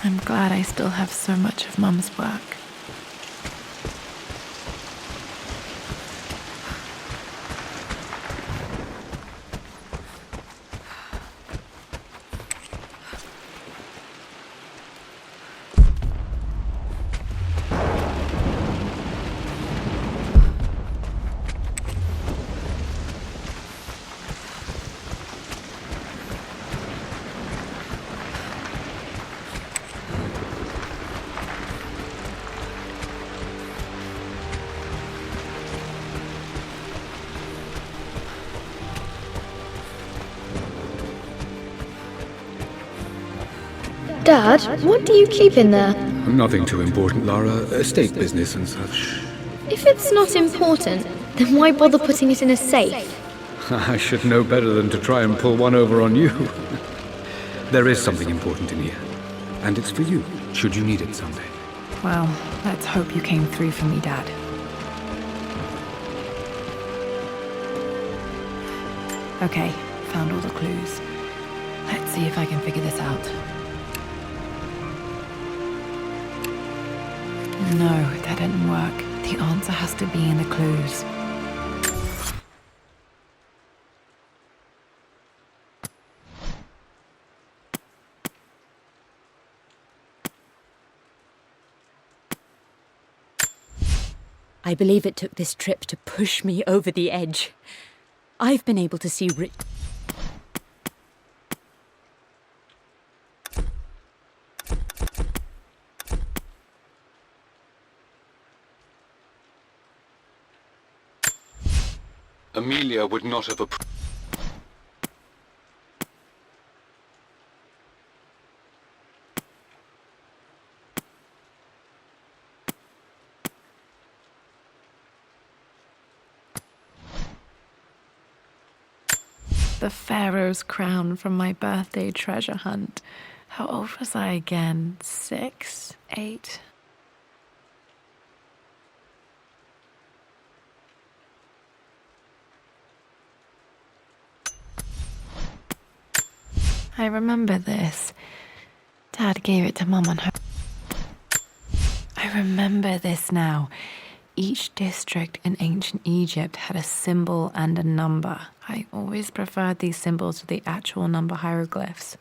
I'm glad I still have so much of Mum's work. Dad, what do you keep in there? Nothing too important, Lara. Estate business and such. If it's not important, then why bother putting it in a safe? I should know better than to try and pull one over on you. There is something important in here. And it's for you, should you need it someday. Well, let's hope you came through for me, Dad. Okay, found all the clues. Let's see if I can figure this out. No, that didn't work. The answer has to be in the clues. I believe it took this trip to push me over the edge. I've been able to see Amelia would not have approved. The Pharaoh's crown from my birthday treasure hunt. How old was I again? 6? 8? I remember this. Dad gave it to Mum on her. I remember this now. Each district in ancient Egypt had a symbol and a number. I always preferred these symbols to the actual number hieroglyphs.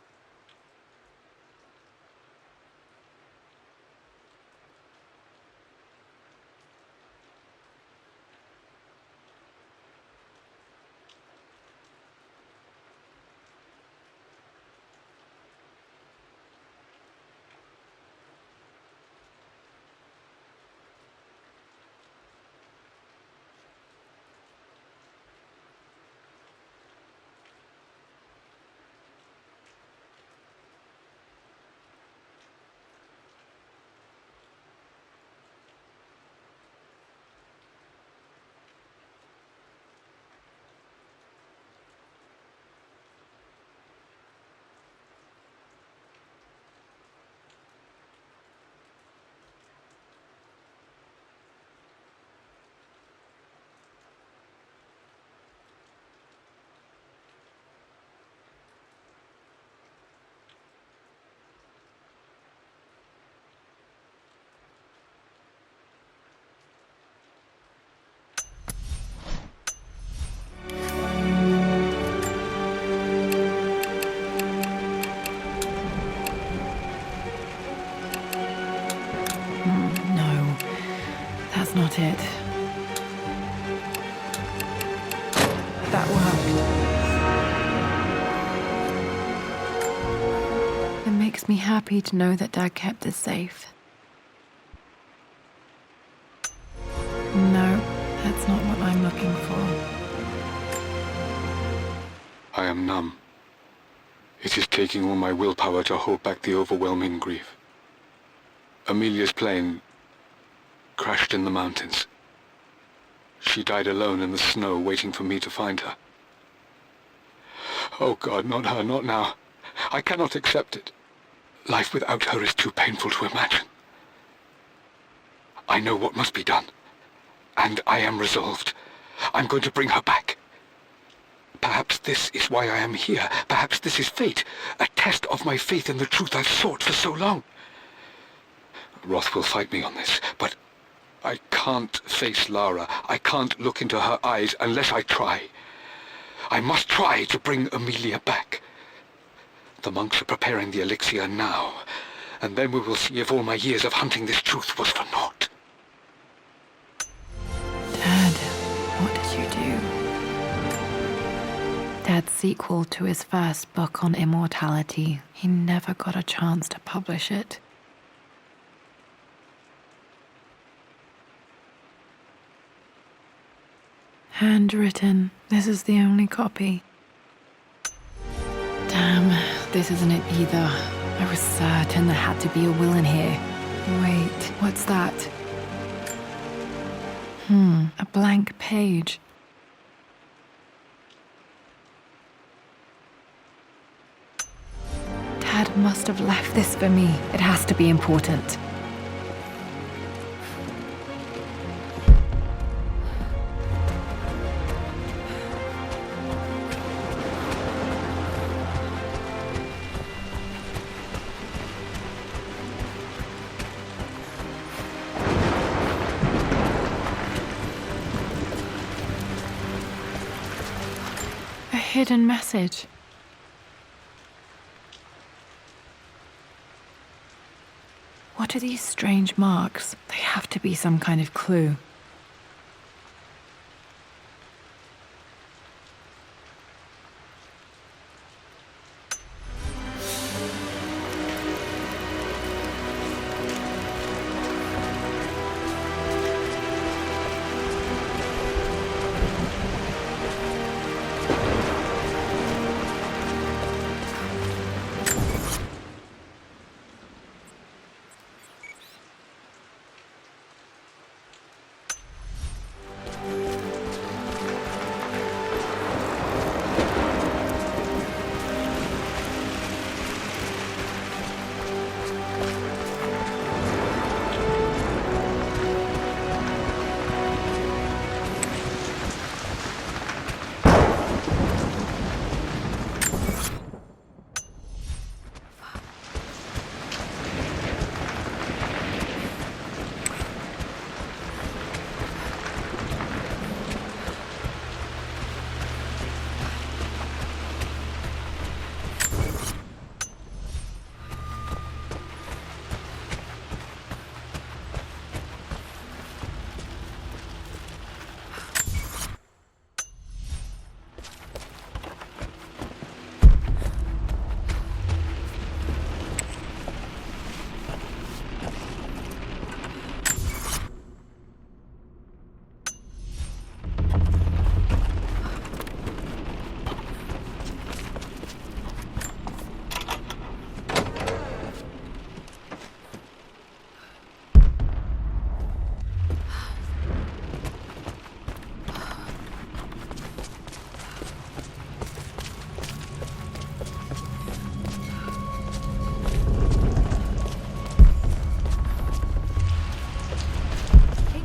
No, that's not it. That worked. It makes me happy to know that Dad kept this safe. No, that's not what I'm looking for. I am numb. It is taking all my willpower to hold back the overwhelming grief. Amelia's plane crashed in the mountains. She died alone in the snow, waiting for me to find her. Oh God, not her, not now. I cannot accept it. Life without her is too painful to imagine. I know what must be done, and I am resolved. I'm going to bring her back. Perhaps this is why I am here. Perhaps this is fate. A test of my faith in the truth I've sought for so long. Roth will fight me on this, but I can't face Lara. I can't look into her eyes unless I try. I must try to bring Amelia back. The monks are preparing the elixir now, and then we will see if all my years of hunting this truth was for naught. Dad, what did you do? Dad's sequel to his first book on immortality. He never got a chance to publish it. Handwritten. This is the only copy. Damn, this isn't it either. I was certain there had to be a will in here. Wait, what's that? A blank page. Dad must have left this for me. It has to be important. A hidden message. What are these strange marks? They have to be some kind of clue.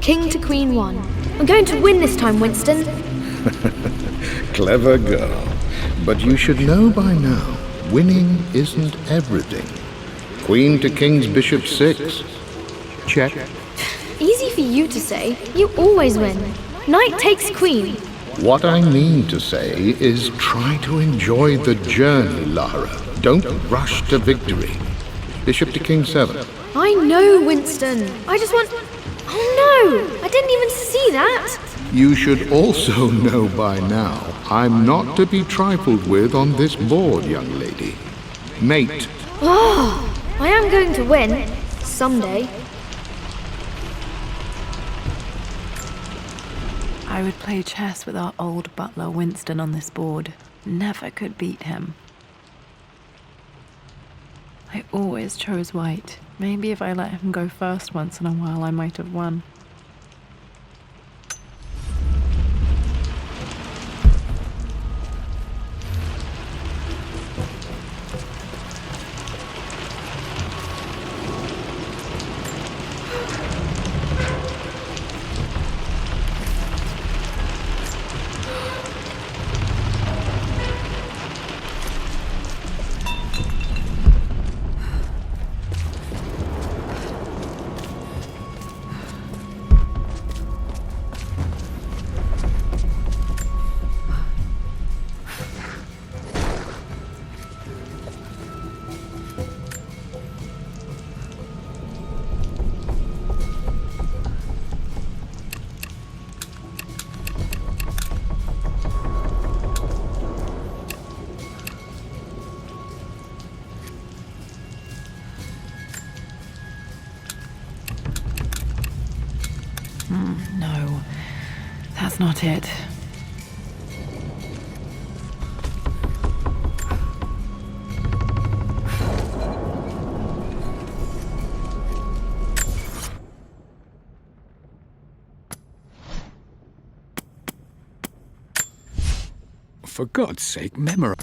King to Queen 1. I'm going to win this time, Winston. Clever girl. But you should know by now, winning isn't everything. Queen to King's Bishop 6. Check. Easy for you to say. You always win. Knight takes Queen. What I mean to say is try to enjoy the journey, Lara. Don't rush to victory. Bishop to King 7. I know, Winston. I just want... Oh no! I didn't even see that! You should also know by now, I'm not to be trifled with on this board, young lady. Mate. Oh, I am going to win. Someday. I would play chess with our old butler Winston on this board. Never could beat him. I always chose white. Maybe if I let him go first once in a while, I might have won. No, that's not it. For God's sake, memorize.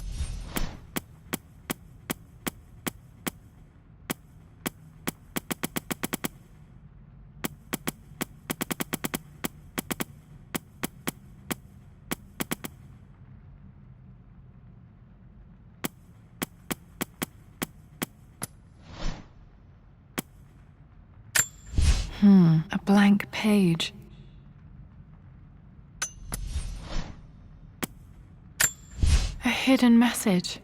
A blank page. A hidden message.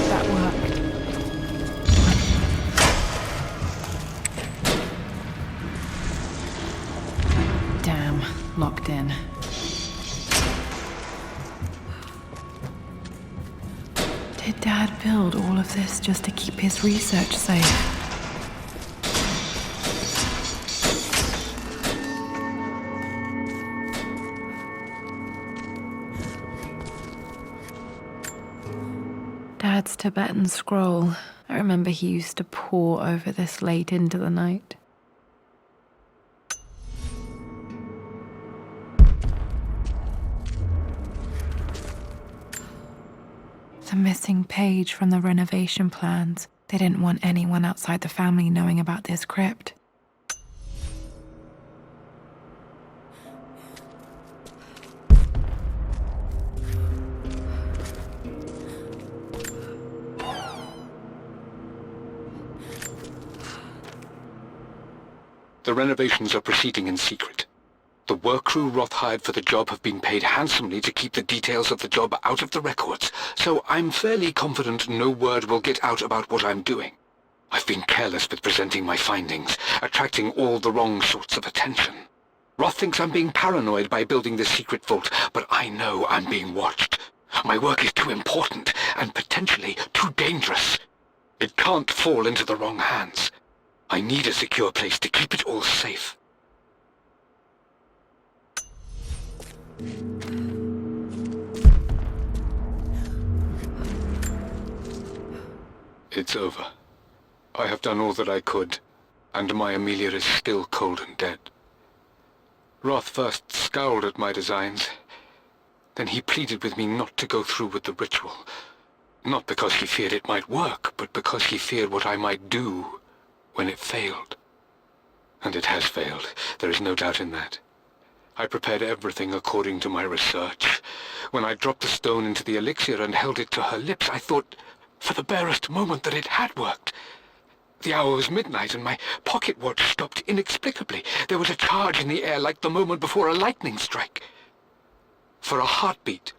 That worked. Damn, locked in. Did Dad build all of this just to keep his research safe? Dad's Tibetan scroll. I remember he used to pore over this late into the night. The missing page from the renovation plans. They didn't want anyone outside the family knowing about this crypt. The renovations are proceeding in secret. The work crew Roth hired for the job have been paid handsomely to keep the details of the job out of the records, so I'm fairly confident no word will get out about what I'm doing. I've been careless with presenting my findings, attracting all the wrong sorts of attention. Roth thinks I'm being paranoid by building this secret vault, but I know I'm being watched. My work is too important and potentially too dangerous. It can't fall into the wrong hands. I need a secure place to keep it all safe. It's over. I have done all that I could, and my Amelia is still cold and dead. Roth first scowled at my designs. Then he pleaded with me not to go through with the ritual. Not because he feared it might work, but because he feared what I might do when it failed. And it has failed. There is no doubt in that. I prepared everything according to my research. When I dropped the stone into the elixir and held it to her lips, I thought for the barest moment that it had worked. The hour was midnight and my pocket watch stopped inexplicably. There was a charge in the air like the moment before a lightning strike. For a heartbeat,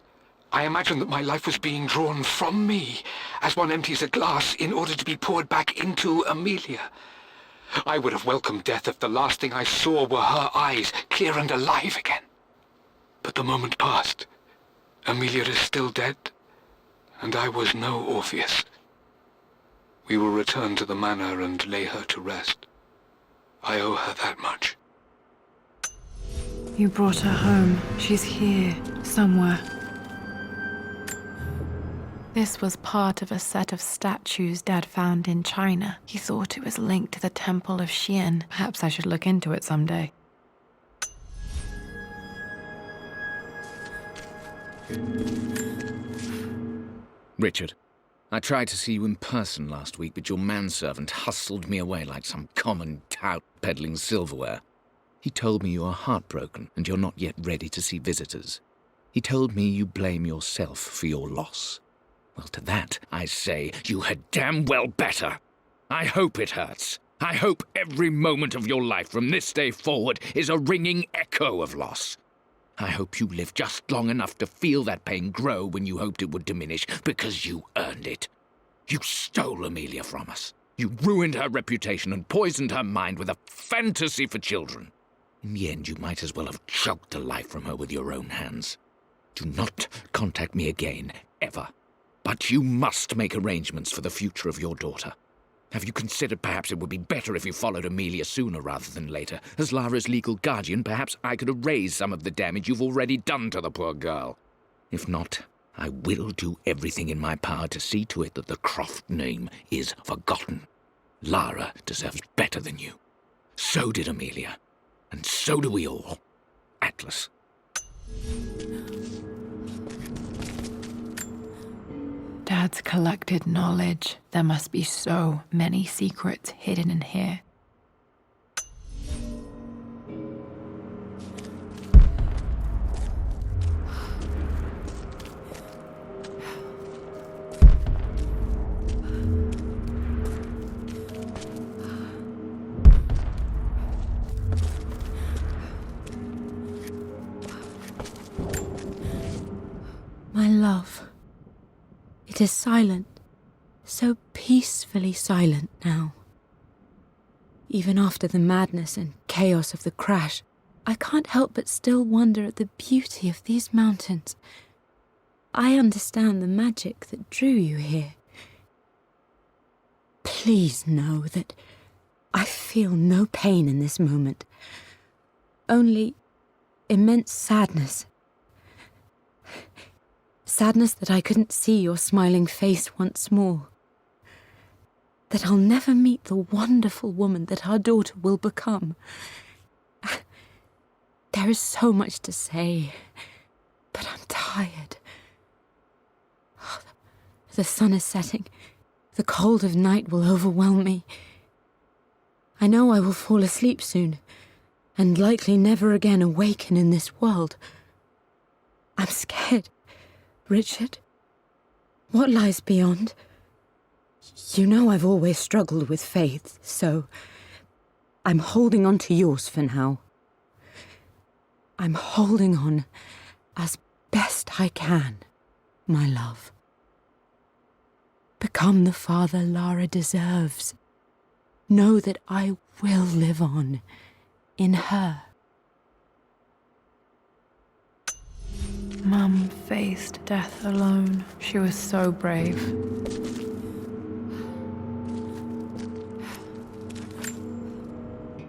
I imagined that my life was being drawn from me as one empties a glass in order to be poured back into Amelia. I would have welcomed death if the last thing I saw were her eyes, clear and alive again. But the moment passed. Amelia is still dead, and I was no Orpheus. We will return to the manor and lay her to rest. I owe her that much. You brought her home. She's here, somewhere. This was part of a set of statues Dad found in China. He thought it was linked to the Temple of Xian. Perhaps I should look into it someday. Richard, I tried to see you in person last week, but your manservant hustled me away like some common tout peddling silverware. He told me you are heartbroken and you're not yet ready to see visitors. He told me you blame yourself for your loss. Well, to that, I say you had damn well better. I hope it hurts. I hope every moment of your life from this day forward is a ringing echo of loss. I hope you live just long enough to feel that pain grow when you hoped it would diminish, because you earned it. You stole Amelia from us. You ruined her reputation and poisoned her mind with a fantasy for children. In the end, you might as well have choked the life from her with your own hands. Do not contact me again, ever. But you must make arrangements for the future of your daughter. Have you considered perhaps it would be better if you followed Amelia sooner rather than later? As Lara's legal guardian, perhaps I could erase some of the damage you've already done to the poor girl. If not, I will do everything in my power to see to it that the Croft name is forgotten. Lara deserves better than you. So did Amelia. And so do we all. Atlas. Dad's collected knowledge. There must be so many secrets hidden in here. My love. It is silent, so peacefully silent now. Even after the madness and chaos of the crash, I can't help but still wonder at the beauty of these mountains. I understand the magic that drew you here. Please know that I feel no pain in this moment, only immense sadness. Sadness that I couldn't see your smiling face once more. That I'll never meet the wonderful woman that our daughter will become. There is so much to say, but I'm tired. The sun is setting. The cold of night will overwhelm me. I know I will fall asleep soon, and likely never again awaken in this world. I'm scared. Richard, what lies beyond? You know I've always struggled with faith, so I'm holding on to yours for now. I'm holding on as best I can, my love. Become the father Lara deserves. Know that I will live on in her. Mum faced death alone. She was so brave.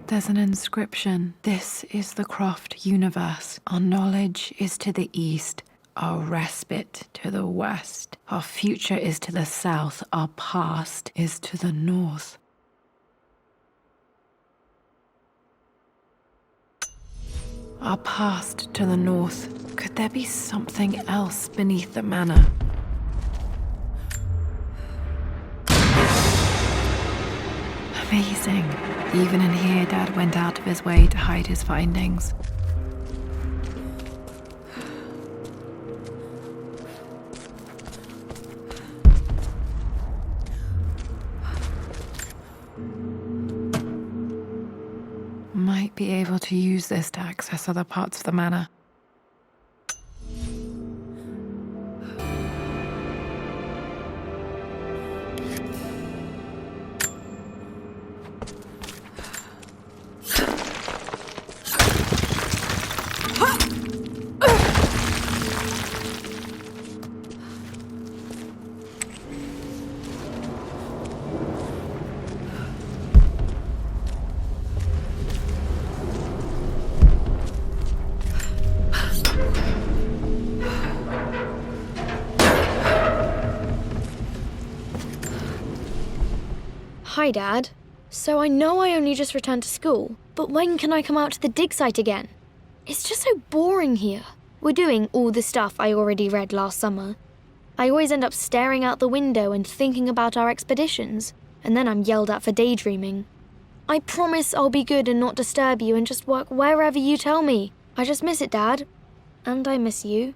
There's an inscription. This is the Croft universe. Our knowledge is to the east, our respite to the west. Our future is to the south, our past is to the north. Our past to the north. Could there be something else beneath the manor? Amazing. Even in here, Dad went out of his way to hide his findings. Might be able to use this to access other parts of the manor. Hi, Dad. So I know I only just returned to school, but when can I come out to the dig site again? It's just so boring here. We're doing all the stuff I already read last summer. I always end up staring out the window and thinking about our expeditions, and then I'm yelled at for daydreaming. I promise I'll be good and not disturb you and just work wherever you tell me. I just miss it, Dad. And I miss you.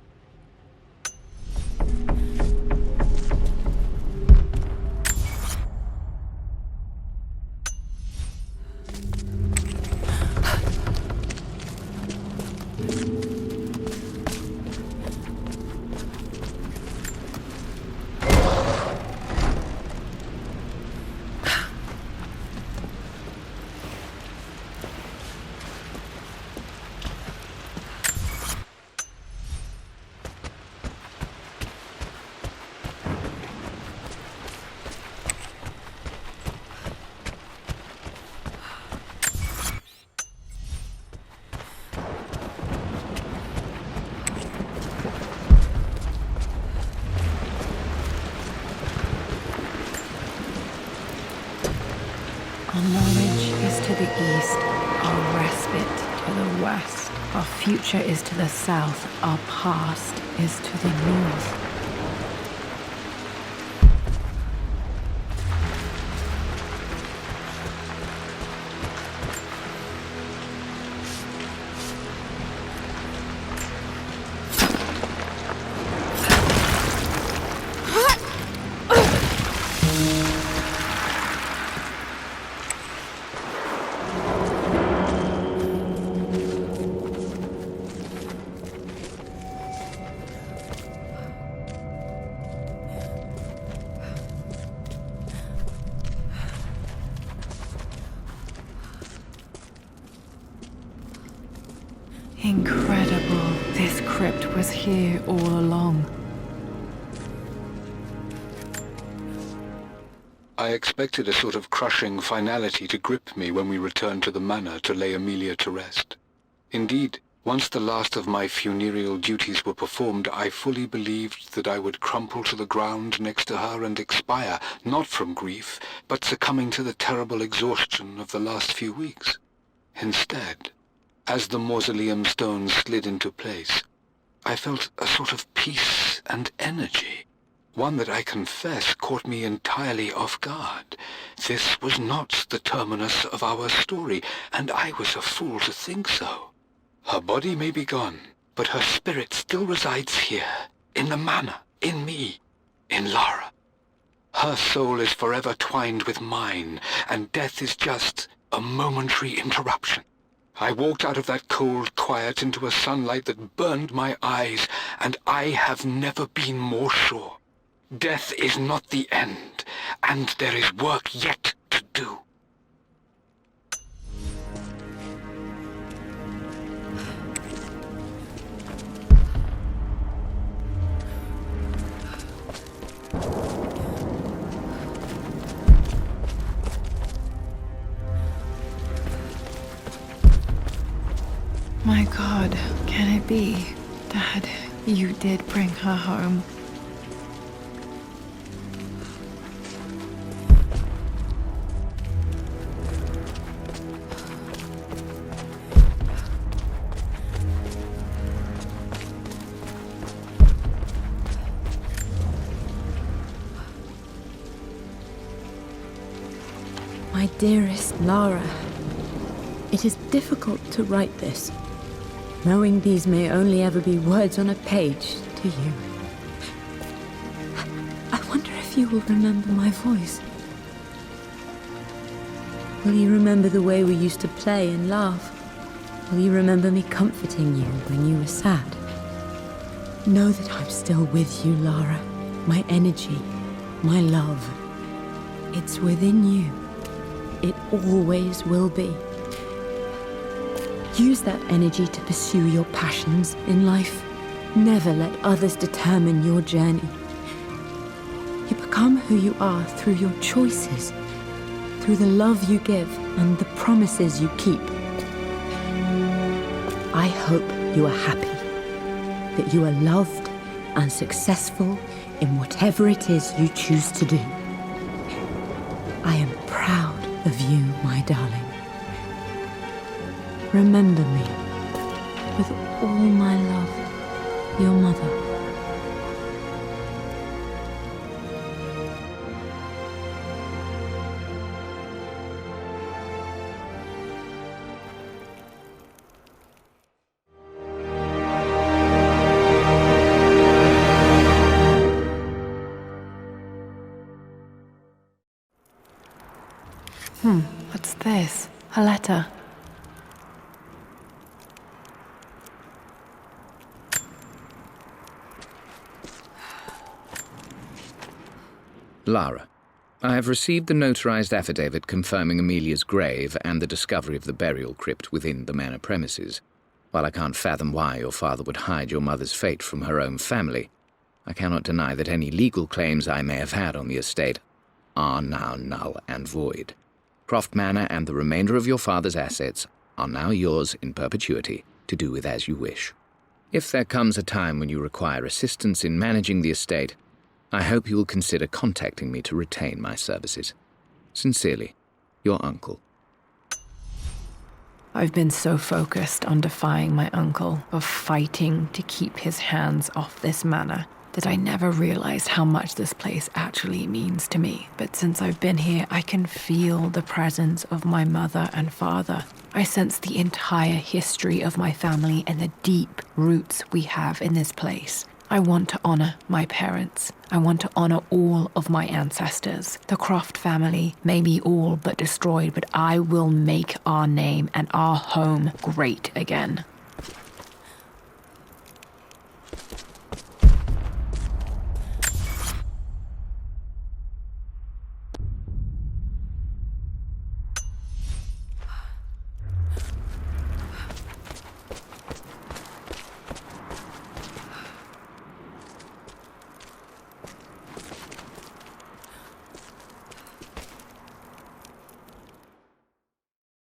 Our knowledge is to the east, our respite to the west. Our future is to the south, our past is to the north. Incredible. This crypt was here all along. I expected a sort of crushing finality to grip me when we returned to the manor to lay Amelia to rest. Indeed, once the last of my funereal duties were performed, I fully believed that I would crumple to the ground next to her and expire, not from grief, but succumbing to the terrible exhaustion of the last few weeks. Instead, as the mausoleum stones slid into place, I felt a sort of peace and energy, one that I confess caught me entirely off guard. This was not the terminus of our story, and I was a fool to think so. Her body may be gone, but her spirit still resides here, in the manor, in me, in Lara. Her soul is forever twined with mine, and death is just a momentary interruption. I walked out of that cold quiet into a sunlight that burned my eyes, and I have never been more sure. Death is not the end, and there is work yet to do. My God, can it be? Dad, you did bring her home. My dearest Lara, it is difficult to write this, knowing these may only ever be words on a page to you. I wonder if you will remember my voice. Will you remember the way we used to play and laugh? Will you remember me comforting you when you were sad? Know that I'm still with you, Lara. My energy, my love. It's within you. It always will be. Use that energy to pursue your passions in life. Never let others determine your journey. You become who you are through your choices, through the love you give and the promises you keep. I hope you are happy, that you are loved and successful in whatever it is you choose to do. I am proud of you, my darling. Remember me with all my love, your mother. What's this? A letter. Lara, I have received the notarized affidavit confirming Amelia's grave and the discovery of the burial crypt within the manor premises. While I can't fathom why your father would hide your mother's fate from her own family, I cannot deny that any legal claims I may have had on the estate are now null and void. Croft Manor and the remainder of your father's assets are now yours in perpetuity to do with as you wish. If there comes a time when you require assistance in managing the estate, I hope you will consider contacting me to retain my services. Sincerely, your uncle. I've been so focused on defying my uncle, of fighting to keep his hands off this manor, that I never realized how much this place actually means to me. But since I've been here, I can feel the presence of my mother and father. I sense the entire history of my family and the deep roots we have in this place. I want to honor my parents. I want to honor all of my ancestors. The Croft family may be all but destroyed, but I will make our name and our home great again.